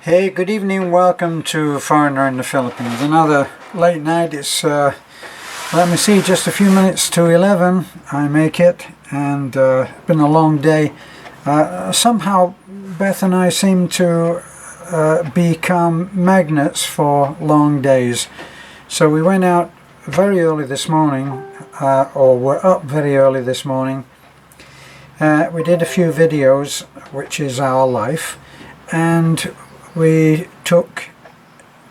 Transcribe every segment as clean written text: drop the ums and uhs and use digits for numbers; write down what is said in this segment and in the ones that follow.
Hey, good evening, welcome to Foreigner in the Philippines. Another late night. It's, let me see, just a few minutes to 11, I make it, and it's been a long day. Somehow Beth and I seem to become magnets for long days. So we went out very early this morning, or were up very early this morning. We did a few videos, which is our life, and we took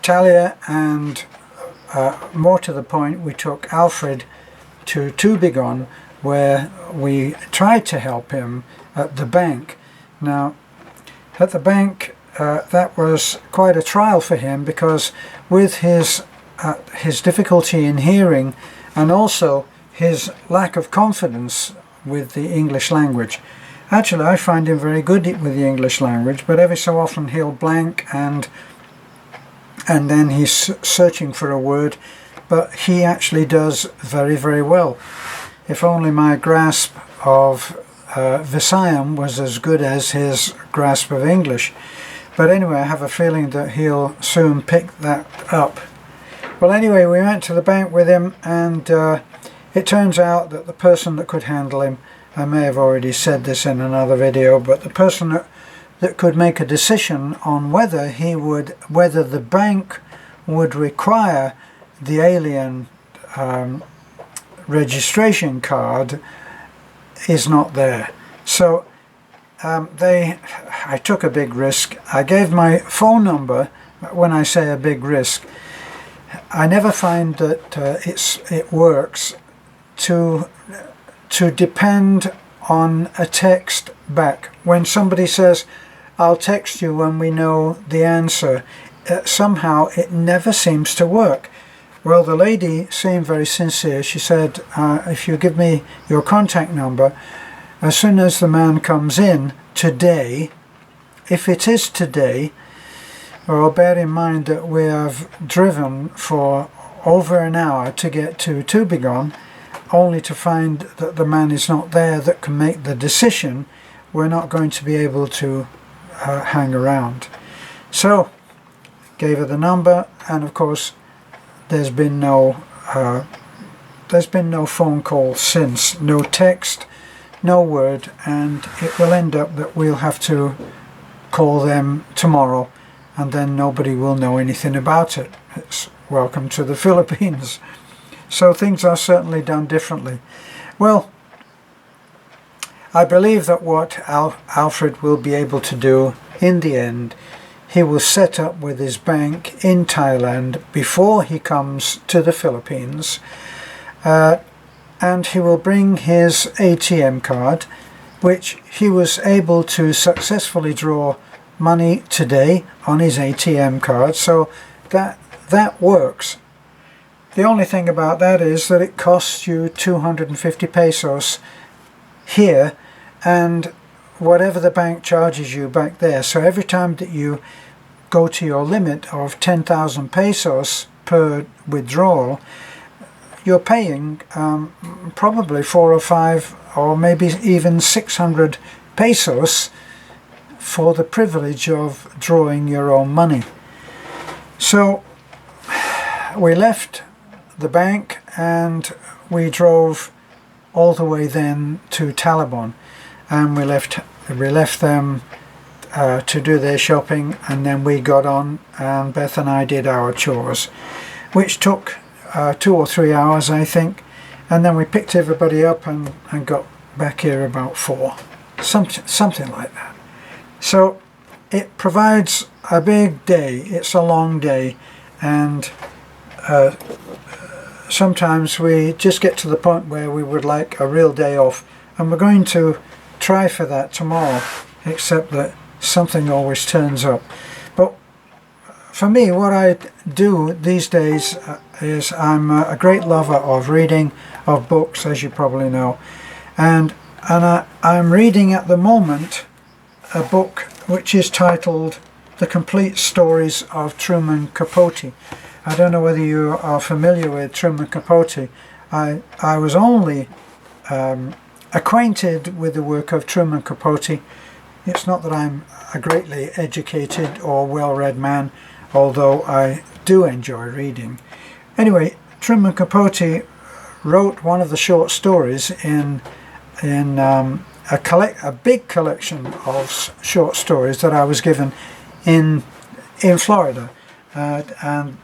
Talia and, more to the point, we took Alfred to Foriegn, where we tried to help him at the bank. Now, at the bank, that was quite a trial for him, because with his difficulty in hearing and also his lack of confidence with the English language. Actually, I find him very good with the English language, but every so often he'll blank and then he's searching for a word, but he actually does very, very well. If only my grasp of Visayan was as good as his grasp of English. But anyway, I have a feeling that he'll soon pick that up. Well, anyway, we went to the bank with him, and it turns out that the person that could handle him, I may have already said this in another video, but the person that could make a decision on whether the bank would require the alien registration card is not there. So I took a big risk. I gave my phone number. When I say a big risk, I never find that it works to depend on a text back. When somebody says, I'll text you when we know the answer, somehow it never seems to work. Well, the lady seemed very sincere. She said, if you give me your contact number, as soon as the man comes in today, if it is today, well, bear in mind that we have driven for over an hour to get to Foriegn, only to find that the man is not there that can make the decision. We're not going to be able to hang around. So, gave her the number, and of course there's been no phone call since, no text, no word, and it will end up that we'll have to call them tomorrow, and then nobody will know anything about it. It's welcome to the Philippines. So things are certainly done differently. Well, I believe that what Alfred will be able to do in the end, he will set up with his bank in Thailand before he comes to the Philippines, and he will bring his ATM card, which he was able to successfully draw money today on his ATM card, so that works. The only thing about that is that it costs you 250 pesos here, and whatever the bank charges you back there. So every time that you go to your limit of 10,000 pesos per withdrawal, you're paying probably 4 or 5 or maybe even 600 pesos for the privilege of drawing your own money. So we left the bank and we drove all the way then to Taliban, and we left them to do their shopping, and then we got on and Beth and I did our chores, which took 2 or 3 hours, I think, and then we picked everybody up and got back here about 4, something like that. So it provides a big day. It's a long day, and sometimes we just get to the point where we would like a real day off, and we're going to try for that tomorrow, except that something always turns up. But for me, what I do these days is I'm a great lover of reading, of books, as you probably know, and I'm reading at the moment a book which is titled The Complete Stories of Truman Capote. I don't know whether you are familiar with Truman Capote. I was only acquainted with the work of Truman Capote It's not that I'm a greatly educated or well-read man, although I do enjoy reading. Anyway, Truman Capote wrote one of the short stories in a big collection of short stories that I was given in Florida, and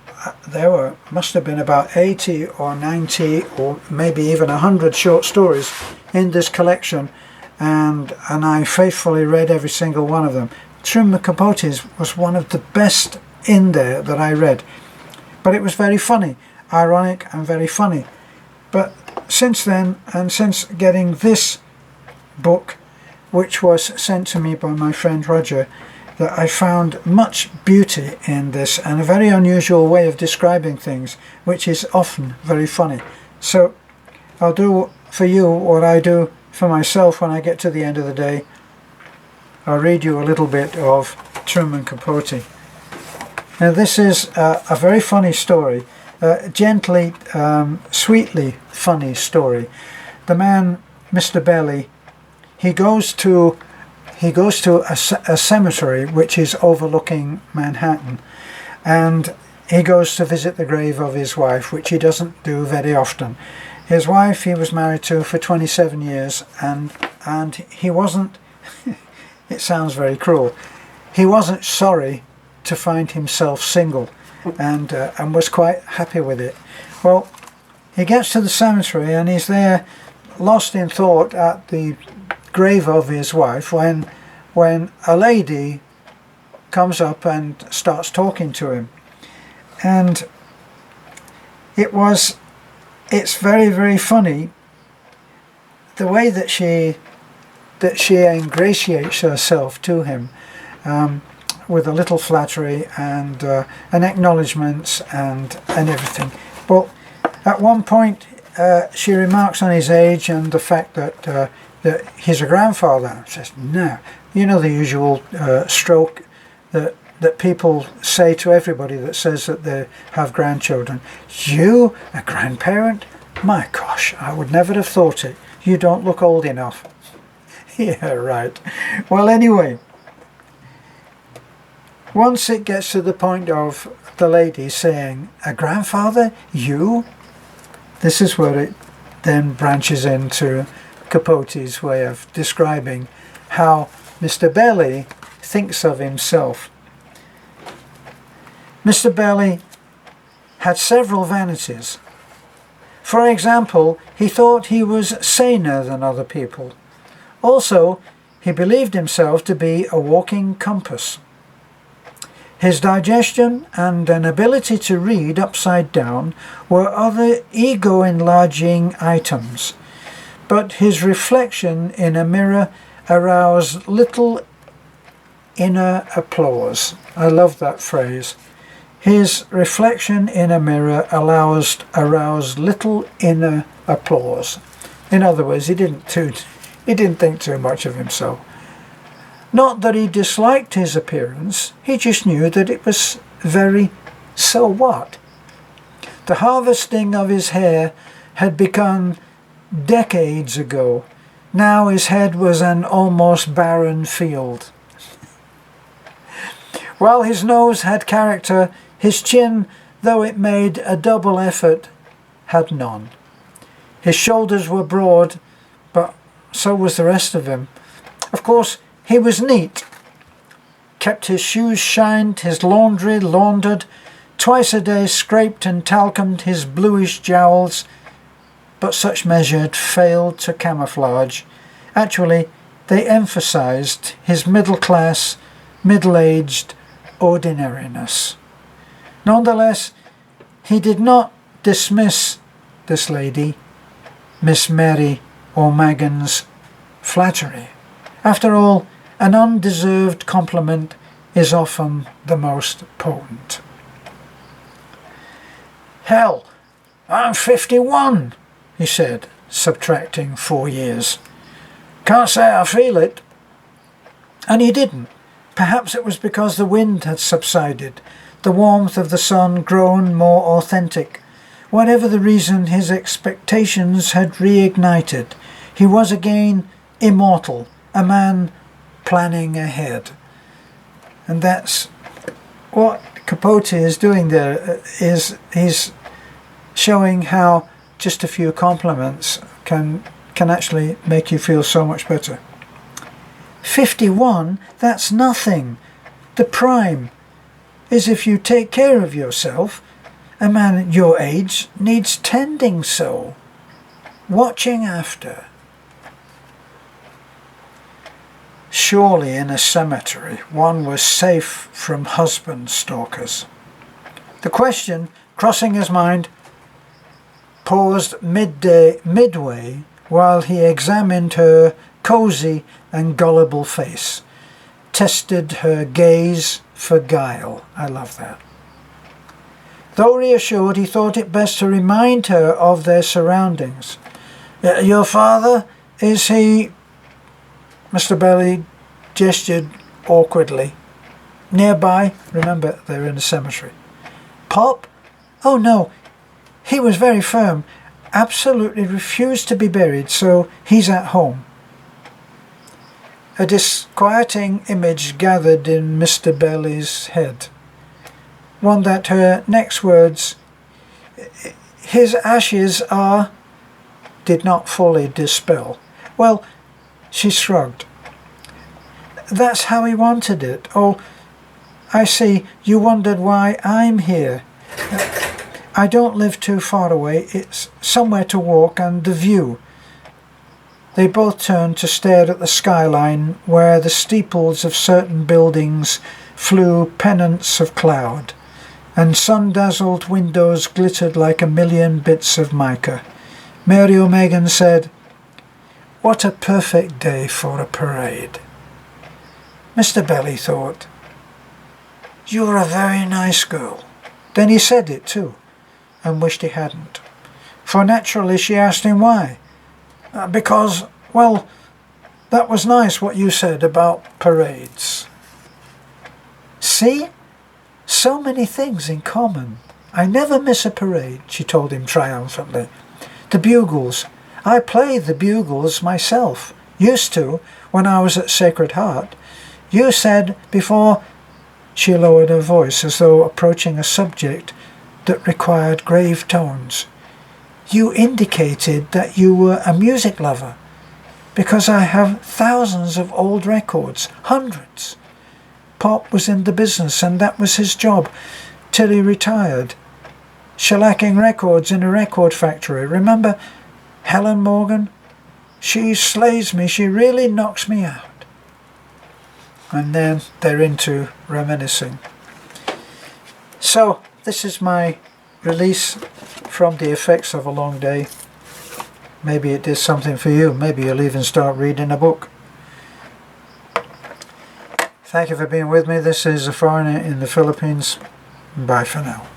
there must have been about 80 or 90 or maybe even 100 short stories in this collection, and I faithfully read every single one of them. Truman Capote's was one of the best in there that I read, but it was very funny, ironic and very funny. But since then, and since getting this book, which was sent to me by my friend Roger, that I found much beauty in this and a very unusual way of describing things, which is often very funny. So I'll do for you what I do for myself when I get to the end of the day. I'll read you a little bit of Truman Capote. Now this is a very funny story, gently, sweetly funny story. The man, Mr. Belly, he goes to a cemetery which is overlooking Manhattan, and he goes to visit the grave of his wife, which he doesn't do very often. His wife he was married to for 27 years, and he wasn't, it sounds very cruel, he wasn't sorry to find himself single, and was quite happy with it. Well, he gets to the cemetery and he's there lost in thought at the grave of his wife when a lady comes up and starts talking to him, and it's very, very funny the way that she ingratiates herself to him, with a little flattery and acknowledgements and everything. But at one point she remarks on his age and the fact that he's a grandfather. Says, no, you know, the usual stroke that people say to everybody that says that they have grandchildren. You, a grandparent? My gosh, I would never have thought it. You don't look old enough. Yeah, right. Well, anyway, once it gets to the point of the lady saying, a grandfather? You? This is where it then branches into Capote's way of describing how Mr. Belly thinks of himself. Mr. Belly had several vanities. For example, he thought he was saner than other people. Also, he believed himself to be a walking compass. His digestion and an ability to read upside down were other ego-enlarging items, but his reflection in a mirror aroused little inner applause. I love that phrase. His reflection in a mirror aroused little inner applause. In other words, he didn't think too much of himself. Not that he disliked his appearance, he just knew that it was very so what. The harvesting of his hair had begun decades ago. Now his head was an almost barren field. While his nose had character, his chin, though it made a double effort, had none. His shoulders were broad, but so was the rest of him. Of course, he was neat, kept his shoes shined, his laundry laundered, twice a day scraped and talcumed his bluish jowls, but such measures failed to camouflage. Actually, they emphasized his middle-class, middle-aged ordinariness. Nonetheless, he did not dismiss this lady, Miss Mary O'Magan's flattery. After all, an undeserved compliment is often the most potent. Hell, I'm 51, he said, subtracting 4 years. Can't say I feel it. And he didn't. Perhaps it was because the wind had subsided, the warmth of the sun grown more authentic. Whatever the reason, his expectations had reignited. He was again immortal, a man planning ahead. And that's what Capote is doing there, is he's showing how just a few compliments can actually make you feel so much better. 51, that's nothing. The prime is if you take care of yourself. A man your age needs tending so, watching after. Surely in a cemetery one was safe from husband stalkers. The question, crossing his mind, paused midway while he examined her cosy and gullible face, tested her gaze for guile. I love that. Though reassured, he thought it best to remind her of their surroundings. Your father, is he... Mr. Belly gestured awkwardly. Nearby, remember they're in a cemetery. Pop? Oh no, he was very firm. Absolutely refused to be buried, so he's at home. A disquieting image gathered in Mr. Belly's head. One that her next words, his ashes are, did not fully dispel. Well, she shrugged. That's how he wanted it. Oh, I see, you wondered why I'm here. I don't live too far away. It's somewhere to walk and the view. They both turned to stare at the skyline where the steeples of certain buildings flew pennants of cloud, and sun-dazzled windows glittered like a million bits of mica. Mary O'Megan said, "What a perfect day for a parade." Mr. Belly thought, "You're a very nice girl." Then he said it too, and wished he hadn't. For naturally she asked him why. Because, well, that was nice what you said about parades. See? So many things in common. I never miss a parade, she told him triumphantly. The bugles. I play the bugles myself. Used to, when I was at Sacred Heart. You said before... She lowered her voice as though approaching a subject that required grave tones. You indicated that you were a music lover, because I have thousands of old records, hundreds. Pop was in the business and that was his job, till he retired. Shellacking records in a record factory. Remember Helen Morgan? She slays me, she really knocks me out. And then they're into reminiscing. So, this is my release from the effects of a long day. Maybe it did something for you. Maybe you'll even start reading a book. Thank you for being with me. This is A Foreigner in the Philippines. Bye for now.